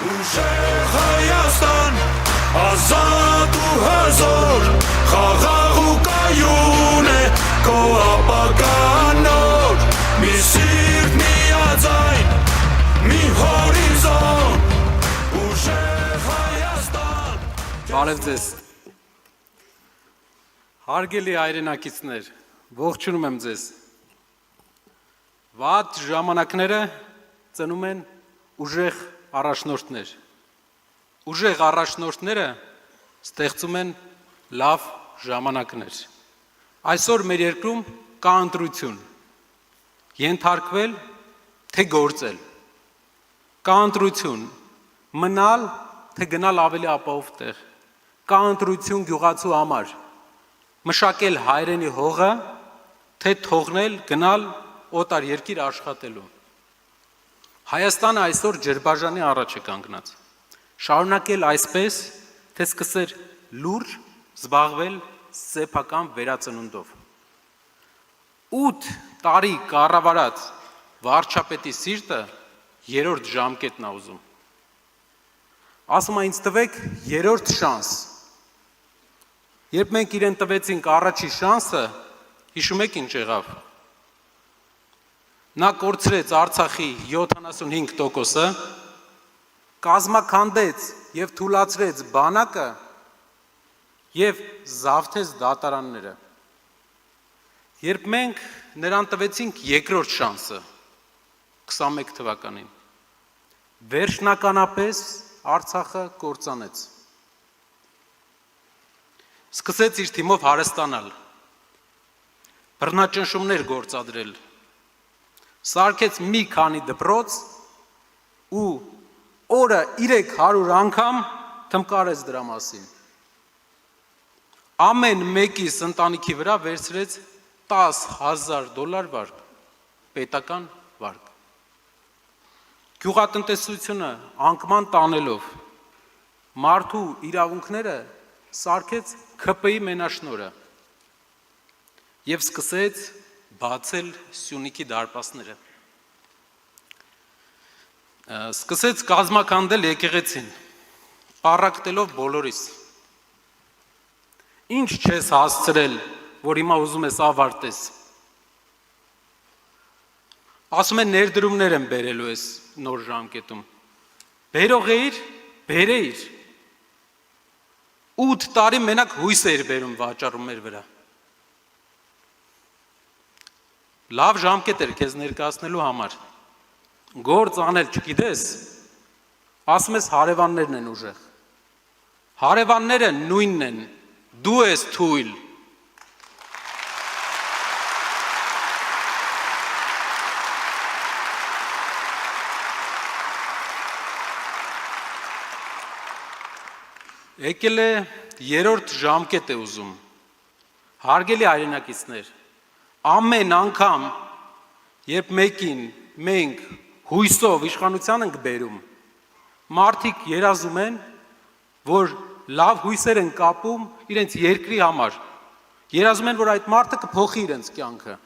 Ուժեղ Հայաստան, ազատ ու հզոր, խաղաղ ու կայուն է քո ապագան նոր, մի սիրտ, միաձայն, մի հորիզոն, ուժեղ Հայաստան։ Բարև ձեզ։ Հարգելի հայրենակիցներ, ողջունում եմ ձեզ։ Վատ ժամանակները ծնում են ուժեղ առաջնորդներ։ Ուժեղ առաջնորդները ստեղծում են լավ ժամանակներ։ Այսօր մեր երկրում կա ընտրություն։ Ենթարկվել, թե գործել։ Կա ընտրություն, մնալ, թե գնալ ավելի ապահով տեղ։ Կա ընտրություն գյուղացու համար, մշակել հայրենի հողը, թե թողնել, գնալ օտար երկիր աշխատելու։ Հայաստանը այսօր ջրբաժանի առաջ է կանգնած։ Շարունակել այսպես, թե սկսեր լուրջ զբաղվել սեփական վերածնունդով։ 8 տարի կառավարած վարչապետի սիրտը երրորդ ժամկետն է ուզում։ Ասում է ինձ տվեք երրորդ շանս։ Երբ մենք իրեն տվեցինք առաջի շանսը, հիշում եք ինչ եղավ։ Նա կորցրեց Արցախի 75%-ը, կազմաքանդեց և թուլացրեց բանակը և զավթեց դատարանները։ Երբ մենք նրան տվեցինք երկրորդ շանսը 21 թվականին, վերջնականապես Արցախը կործանեց։ Սկսեց իր թիմով հարստանալ, բռնաճնշումներ գործադրել, սարքեց մի քանի դպրոց ու օրը 300 անգամ թմկարեց դրա մասին։ Ամեն մեկիս ընտանիքի վրա վերցրեց $10,000 վարկ, պետական վարկ։ Գյուղատնտեսությունը անկման տանելով, մարդու իրավունքները սարքեց ՔՊ-ի մենաշնորհը և սկսեց բացել Սյունիքի դարպասները։ Սկսեց կազմաքանդել եկեղեցին, պառակտելով բոլորիս։ Ինչ չես հասցրել, որ հիմա ուզում ես ավարտես։ Ասում են ներդրումներ են բերելու ես նոր ժամկետում։ Բերող էիր, բերեիր։ 8 տարի մենակ հույս էիր բերում վաճառում մեր վրա։ Լավ ժամկետ էր քեզ ներկայացնելու համար։ Գործ անել չգիտես, ասում ես հարևաններն են ուժեղ։ Հարևանները նույնն են, դու ես թույլ։ Եկել է երրորդ ժամկետ է ուզում։ Հարգելի հայրենակիցներ, ամեն անգամ, երբ մեկին մենք հույսով իշխանության ենք բերում, մարդիկ երազում են, որ լավ հույսեր են կապում իրենց երկրի համար, երազում են, որ այդ մարդը կփոխի իրենց կյանքը,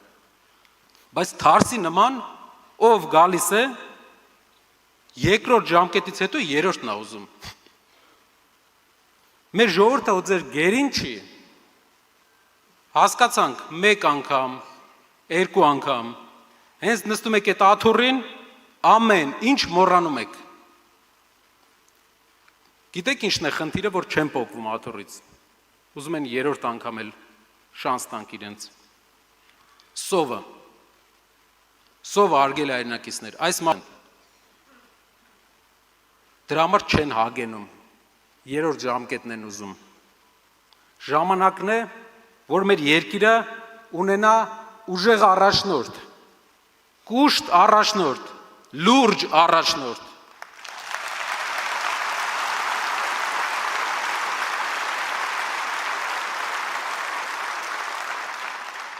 բայց թարսի նման, ով գալիս է, երկրորդ ժամկետից հետո երրորդն է ուզում։ Մեր ժողովուրդը ու ձեր գերին չի, հասկացանք մեկ անգամ, երկու անգամ, հենց նստում եք այդ աթոռին, ամեն ինչ մոռանում եք։ Գիտեք ինչն է խնդիրը, որ չեն պոկվում աթոռից, ուզում են երրորդ անգամ էլ շանս տանք իրենց։ Սովը, արգել հայրենակիցներ, այս դրա համար չեն հագենում, երրորդ ժամկետն են ուզում։ Ժամանակն է, որ մեր երկիրը ունենա ուժեղ առաջնորդ, կուշտ առաջնորդ, լուրջ առաջնորդ։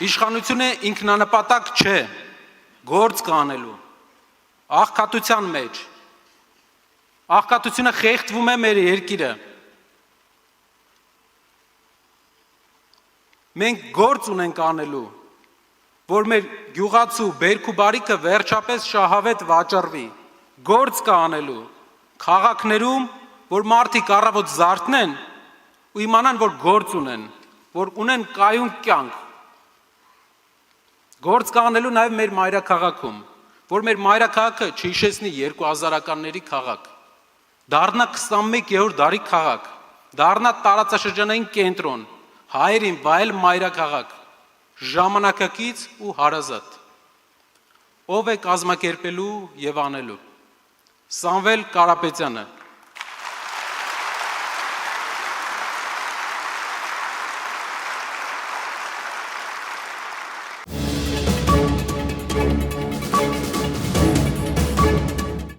Իշխանությունը ինքնանպատակ չէ, գործ կանելու, աղքատության մեջ։ Աղքատությունը խեղդվում է մեր երկիրը։ Մենք գործ ունենք անելու, որ մեր գյուղացու բերք ու բարիքը վերջապես շահավետ վաճառվի, գործ կա անելու, Քաղաքներում, որ մարդիկ առավոտ զարթնեն ու իմանան, որ գործ ունեն, որ ունեն կայուն կյանք։ Գործ կանելու նաև մեր մայրաքաղաքում, որ մեր մայրաքաղաքը չհիշեցնի 2000-ականների քաղաք, դառնա 21-րդ դարի քաղաք, դառնա տարածաշրջանային կենտրոն, հայերին վայել մայրաքաղաք, ժամանակակից ու հարազատ։ Ով է կազմակերպելու եւ անելու։ Սամվել Կարապետյանը,